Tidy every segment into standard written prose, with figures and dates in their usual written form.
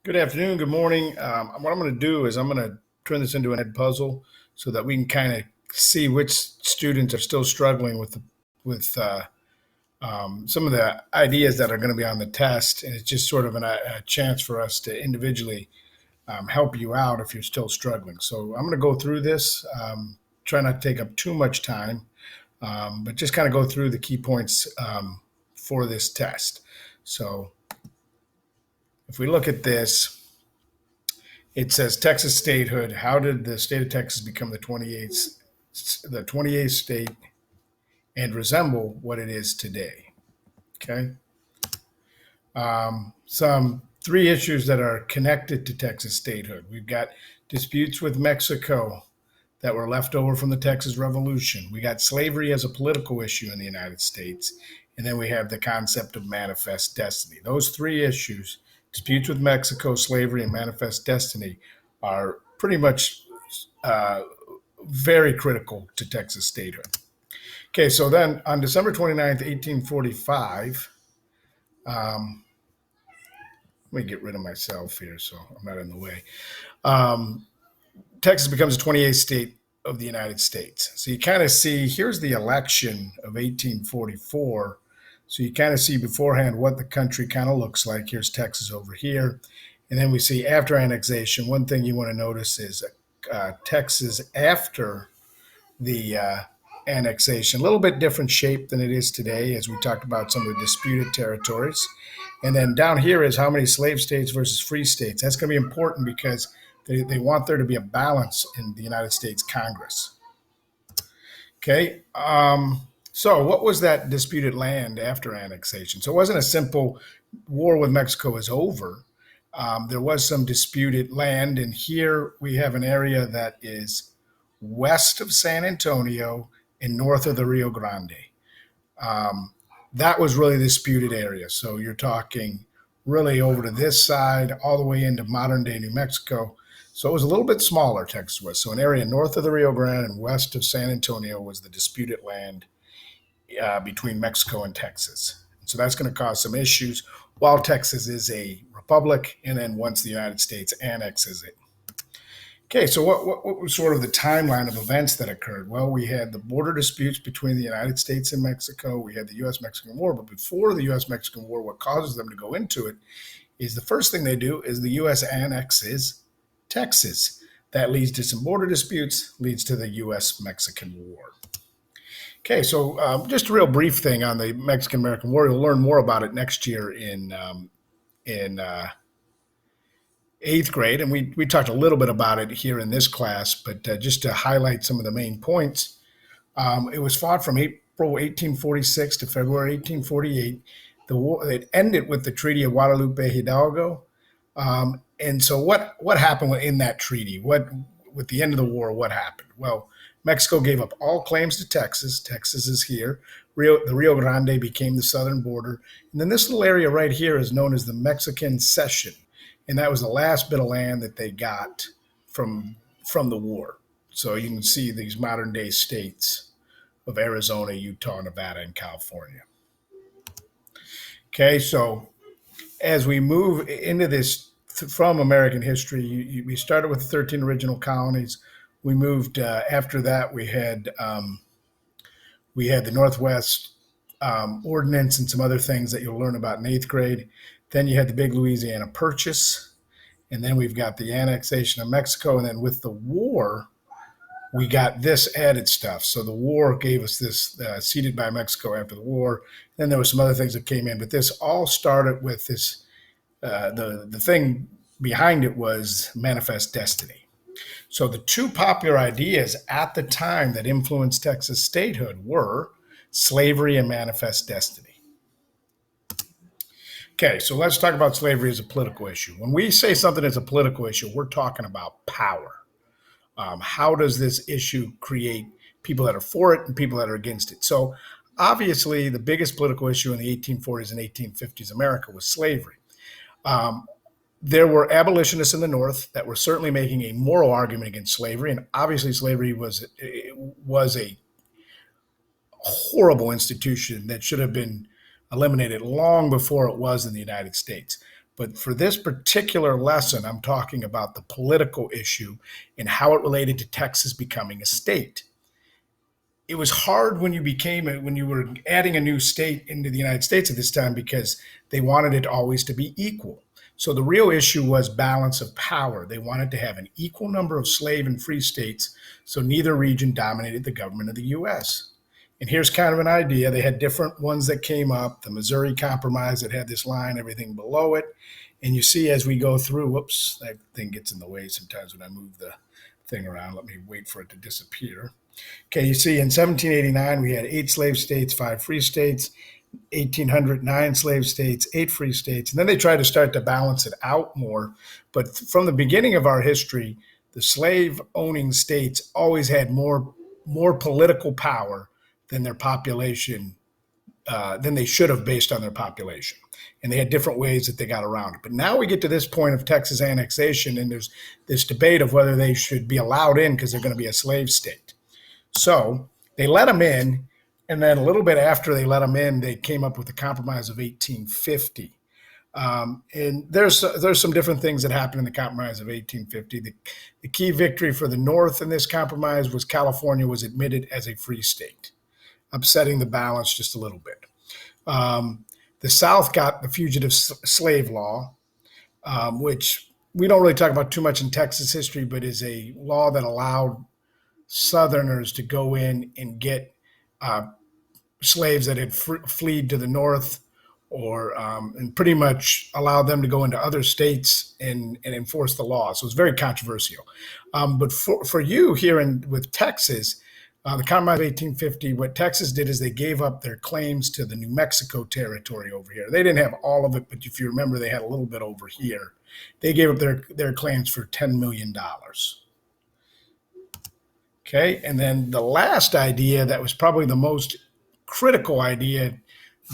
Good afternoon. Good morning. What I'm going to do is I'm going to turn this into an ed puzzle so that we can kind of see which students are still struggling with some of the ideas that are going to be on the test, and it's just sort of a chance for us to individually help you out if you're still struggling. So I'm going to go through this. Try not to take up too much time, but just kind of go through the key points for this test. So if we look at this. It says Texas statehood. How did the state of Texas become the 28th state and resemble what it is today? Okay. Some three issues that are connected to Texas statehood. We've got disputes with Mexico that were left over from the Texas Revolution. We got slavery as a political issue in the United States. And then we have the concept of manifest destiny. Those three issues, disputes with Mexico, slavery, and manifest destiny, are pretty much very critical to Texas statehood. Okay, so then on December 29th, 1845, let me get rid of myself here so I'm not in the way. Texas becomes the 28th state of the United States. So you kind of see, here's the election of 1844. So you kind of see beforehand what the country kind of looks like. Here's Texas over here. And then we see after annexation, one thing you want to notice is Texas after the annexation, a little bit different shape than it is today, as we talked about some of the disputed territories. And then down here is how many slave states versus free states. That's going to be important because they want there to be a balance in the United States Congress. Okay. So what was that disputed land after annexation? So it wasn't a simple war with Mexico is over. There was some disputed land, and here we have an area that is west of San Antonio and north of the Rio Grande. That was really the disputed area. So you're talking really over to this side, all the way into modern day New Mexico. So it was a little bit smaller, Texas was. So an area north of the Rio Grande and west of San Antonio was the disputed land between Mexico and Texas. So that's going to cause some issues while Texas is a republic, and then once the United States annexes it. Okay, so what was sort of the timeline of events that occurred? Well, we had the border disputes between the United States and Mexico. We had the U.S.-Mexican War. But before the U.S.-Mexican War, what causes them to go into it is the first thing they do is the U.S. annexes Texas. That leads to some border disputes, leads to the U.S.-Mexican War. Okay, so just a real brief thing on the Mexican-American War. You'll learn more about it next year in eighth grade, and we talked a little bit about it here in this class, but just to highlight some of the main points, it was fought from April 1846 to February 1848. The war, it ended with the Treaty of Guadalupe Hidalgo. And so what happened in that treaty? With the end of the war, what happened? Well, Mexico gave up all claims to Texas. Texas is here. The Rio Grande became the southern border. And then this little area right here is known as the Mexican Cession. And that was the last bit of land that they got from the war. So you can see these modern day states of Arizona, Utah, Nevada, and California. Okay, so as we move into this from American history, we started with the 13 original colonies. We moved after that. We had the Northwest Ordinance and some other things that you'll learn about in eighth grade. Then you had the big Louisiana Purchase, and then we've got the annexation of Mexico. And then with the war, we got this added stuff. So the war gave us this ceded by Mexico after the war. Then there were some other things that came in, but this all started with this. The thing behind it was manifest destiny. So the two popular ideas at the time that influenced Texas statehood were slavery and manifest destiny. Okay, so let's talk about slavery as a political issue. When we say something is a political issue, we're talking about power. How does this issue create people that are for it and people that are against it? So obviously, the biggest political issue in the 1840s and 1850s America was slavery. There were abolitionists in the North that were certainly making a moral argument against slavery, and obviously slavery was a horrible institution that should have been eliminated long before it was in the United States. But for this particular lesson, I'm talking about the political issue and how it related to Texas becoming a state. It was hard when you were adding a new state into the United States at this time because they wanted it always to be equal. So the real issue was balance of power. They wanted to have an equal number of slave and free states, so neither region dominated the government of the U.S. And here's kind of an idea. They had different ones that came up. The Missouri Compromise that had this line, everything below it. And you see as we go through, whoops, that thing gets in the way sometimes when I move the thing around. Let me wait for it to disappear. Okay, you see in 1789, we had 8 slave states, 5 free states. 1800, 9 slave states, 8 free states. And then they tried to start to balance it out more. But from the beginning of our history, the slave owning states always had more political power than their population, than they should have based on their population. And they had different ways that they got around it. But now we get to this point of Texas annexation, and there's this debate of whether they should be allowed in because they're going to be a slave state. So they let them in, and then a little bit after they let them in, they came up with the Compromise of 1850. And there's some different things that happened in the Compromise of 1850. The key victory for the North in this compromise was California was admitted as a free state, upsetting the balance just a little bit. The South got the fugitive slave law, which we don't really talk about too much in Texas history, but is a law that allowed Southerners to go in and get slaves that had fled to the North, or and pretty much allowed them to go into other states and enforce the law. So it's very controversial. But for you here with Texas, the Compromise of 1850, what Texas did is they gave up their claims to the New Mexico territory over here. They didn't have all of it, but if you remember, they had a little bit over here. They gave up their claims for $10 million. Okay, and then the last idea that was probably the most critical idea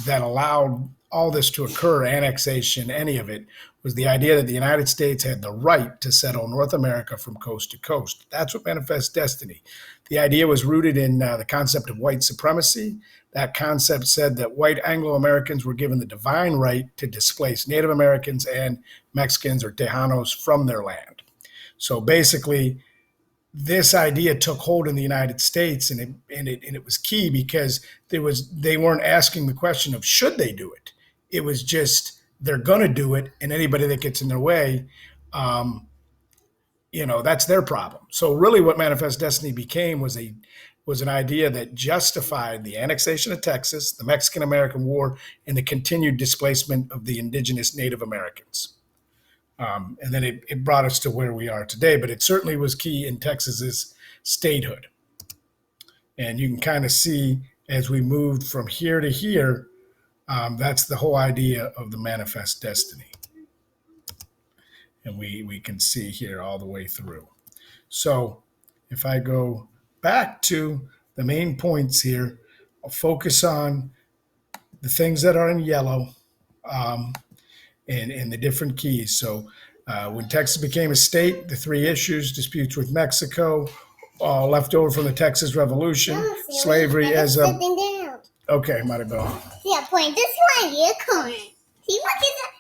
that allowed all this to occur, annexation, any of it, was the idea that the United States had the right to settle North America from coast to coast. That's what manifests destiny. The idea was rooted in the concept of white supremacy. That concept said that white Anglo-Americans were given the divine right to displace Native Americans and Mexicans or Tejanos from their land. So basically, this idea took hold in the United States, and it was key because they weren't asking the question of should they do it. It was just they're going to do it, and anybody that gets in their way, that's their problem. So really, what Manifest Destiny became was an idea that justified the annexation of Texas, the Mexican-American War, and the continued displacement of the indigenous Native Americans. And then it brought us to where we are today, but it certainly was key in Texas's statehood. And you can kind of see as we moved from here to here, that's the whole idea of the Manifest Destiny. And we can see here all the way through. So if I go back to the main points here, I'll focus on the things that are in yellow. And the different keys. So when Texas became a state, the 3 issues: disputes with Mexico, left over from the Texas Revolution, slavery as a... Okay, might have gone. Yeah, point this way, you're corner. See, what is that?